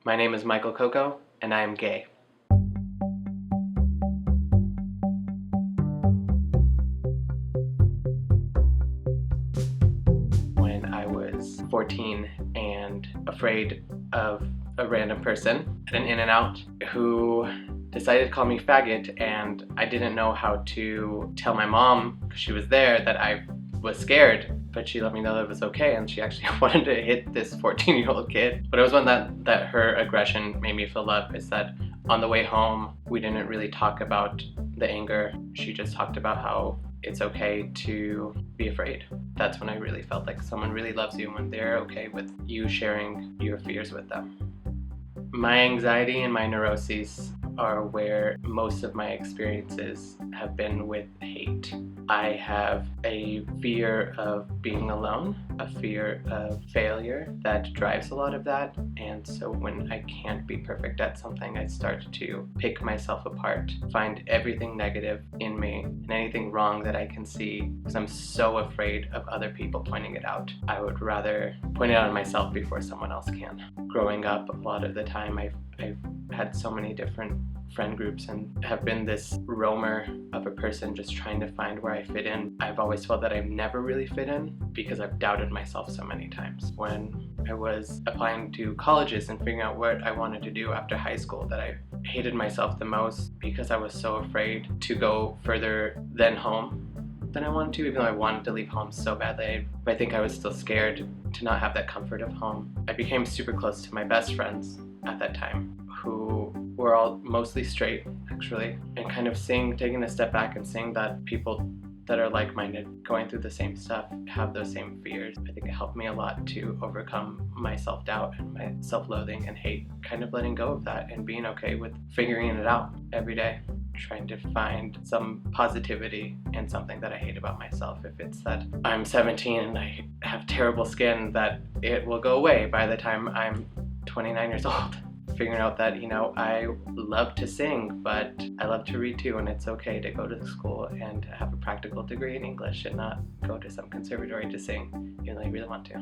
My name is Michael Coco, and I am gay. When I was 14 and afraid of a random person at an In-N-Out who decided to call me faggot, and I didn't know how to tell my mom, because she was there, that I was scared, but she let me know that it was okay, and she actually wanted to hit this 14-year-old kid. But it was one that her aggression made me feel love, is that on the way home, we didn't really talk about the anger. She just talked about how it's okay to be afraid. That's when I really felt like someone really loves you, when they're okay with you sharing your fears with them. My anxiety and my neuroses are where most of my experiences have been with hate. I have a fear of being alone, a fear of failure that drives a lot of that, and so when I can't be perfect at something, I start to pick myself apart, find everything negative in me and anything wrong that I can see, because I'm so afraid of other people pointing it out. I would rather point it out on myself before someone else can. Growing up, a lot of the time I've had so many different friend groups and have been this roamer of a person just trying to find where I fit in. I've always felt that I've never really fit in because I've doubted myself so many times. When I was applying to colleges and figuring out what I wanted to do after high school, that I hated myself the most because I was so afraid to go further than home than I wanted to, even though I wanted to leave home so badly. I think I was still scared to not have that comfort of home. I became super close to my best friends at that time, who were all mostly straight, actually, and kind of taking a step back and seeing that people that are like-minded, going through the same stuff, have those same fears. I think it helped me a lot to overcome my self-doubt and my self-loathing and hate, kind of letting go of that and being okay with figuring it out every day, trying to find some positivity in something that I hate about myself. If it's that I'm 17 and I have terrible skin, that it will go away by the time I'm 29 years old. Figuring out that, I love to sing, but I love to read too, and it's okay to go to school and have a practical degree in English and not go to some conservatory to sing, even though you really want to.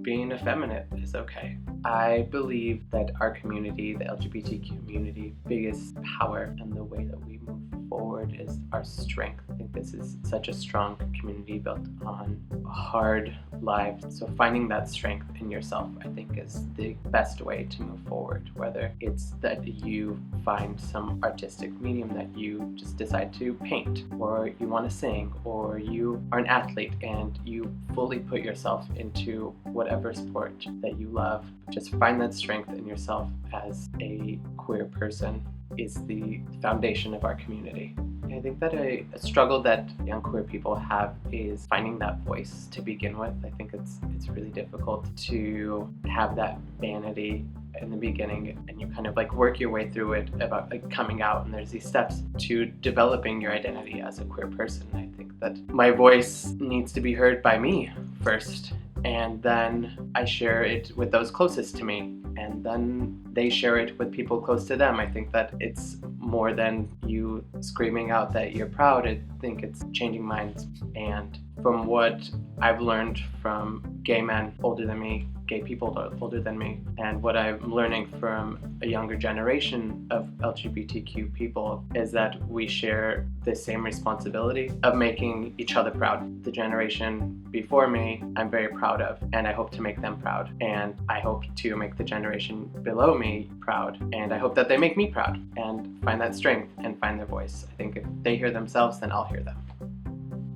Being effeminate is okay. I believe that our community, the LGBTQ community, biggest power and the way that we move forward is our strength. I think this is such a strong community built on hard lives. So finding that strength in yourself, I think, is the best way to move forward. Whether it's that you find some artistic medium that you just decide to paint, or you want to sing, or you are an athlete and you fully put yourself into whatever sport that you love. Just find that strength in yourself as a queer person is the foundation of our community. I think that a struggle that young queer people have is finding that voice to begin with. I think it's really difficult to have that vanity in the beginning, and you kind of work your way through it about coming out, and there's these steps to developing your identity as a queer person. I think that my voice needs to be heard by me first, and then I share it with those closest to me, and then they share it with people close to them. I think that it's more than you screaming out that you're proud. I think it's changing minds. And from what I've learned from gay men older than me, gay people older than me, and what I'm learning from a younger generation of LGBTQ people, is that we share the same responsibility of making each other proud. The generation before me, I'm very proud of, and I hope to make them proud. And I hope to make the generation below me proud, and I hope that they make me proud and find that strength and find their voice. I think if they hear themselves, then I'll hear them.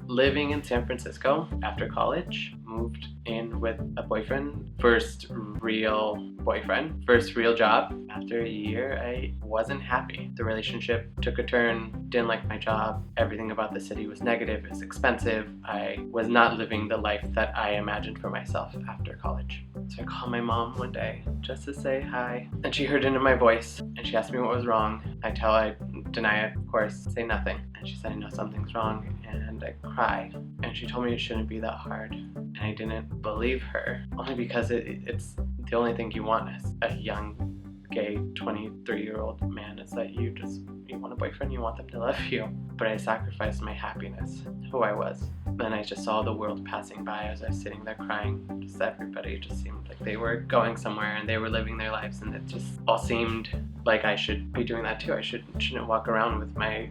Living in San Francisco after college, moved in with a boyfriend, first real boyfriend, first real job. After a year, I wasn't happy. The relationship took a turn, didn't like my job. Everything about the city was negative, it was expensive. I was not living the life that I imagined for myself after college. So I called my mom one day just to say hi, and she heard it in my voice, and she asked me what was wrong. I deny it, of course, say nothing. And she said, I know something's wrong, and I cried. And she told me it shouldn't be that hard. And I didn't believe her, only because it's the only thing you want as a young gay 23-year-old man is that you want a boyfriend, you want them to love you. But I sacrificed my happiness, who I was. Then I just saw the world passing by as I was sitting there crying. Just everybody just seemed like they were going somewhere and they were living their lives, and it just all seemed like I should be doing that too. I shouldn't walk around with my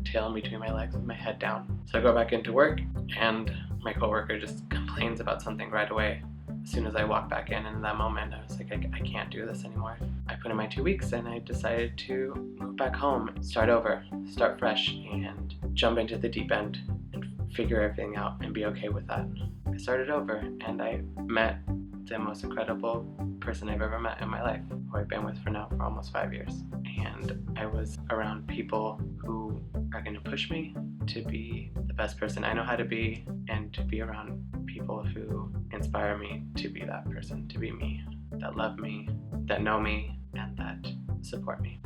tail in between my legs with my head down. So I go back into work, and my coworker just complains about something right away. As soon as I walk back in that moment, I was like, I can't do this anymore. I put in my 2 weeks and I decided to move back home, start over, start fresh, and jump into the deep end and figure everything out and be okay with that. I started over and I met the most incredible person I've ever met in my life, who I've been with for almost 5 years. And I was around people who are going to push me to be the best person I know how to be, and to be around people who inspire me to be that person, to be me, that love me, that know me, and that support me.